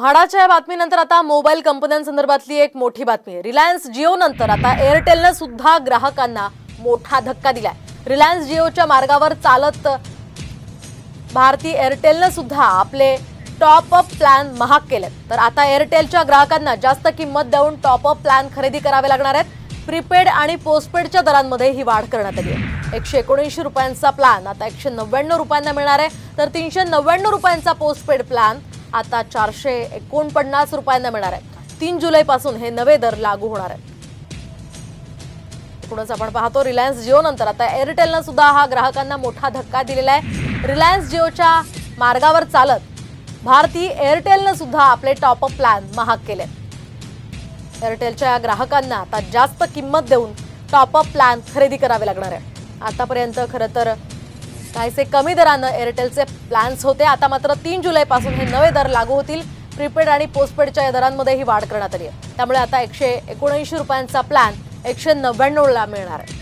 म्हाडाच्या बातमीनंतर आता मोबाईल कंपन्यांसंदर्भातली एक मोठी बातमी। रिलायन्स जिओ नंतर आता एअरटेलने सुद्धा ग्राहकांना मोठा धक्का दिलाय। रिलायन्स जिओच्या मार्गावर चालत भारती एअरटेलने सुद्धा आपले टॉप अप प्लॅन महाग केलेत। तर आता एअरटेलच्या ग्राहकांना जास्त किंमत देऊन टॉप अप प्लॅन खरेदी करावे लागणार आहेत। प्रीपेड आणि पोस्टपेडच्या दरांमध्ये ही वाढ करण्यात आली आहे। 179 रुपयांचा प्लॅन आता 199 रुपयांना मिळणार आहे, तर 399 रुपयांचा पोस्टपेड प्लॅन आता 449 रुपयांना मिळणार आहे। 3 जुलैपासून हे नवे दर लागू होणार आहेत। पुढेच आपण पाहतो रिलायन्स जिओ नंतर आता एअरटेलने सुद्धा हा ग्राहकांना मोठा धक्का दिलेला आहे। रिलायन्स जिओच्या मार्गावर चालत भारती एअरटेलने सुद्धा आपले टॉप अप प्लॅन महाग केले। एअरटेलच्या ग्राहकांना आता जास्त किंमत देऊन टॉप अप प्लॅन खरेदी करावे लागणार आहे। आतापर्यंत खरं तर काहीसे कमी दराने एअरटेलचे प्लॅन्स होते, आता मात्र 3 जुलैपासून हे नवे दर लागू होतील। प्रीपेड आणि पोस्टपेडच्या या दरांमध्ये ही वाढ करण्यात आली आहे। त्यामुळे आता 179 रुपयांचा प्लॅन 199 ला मिळणार आहे।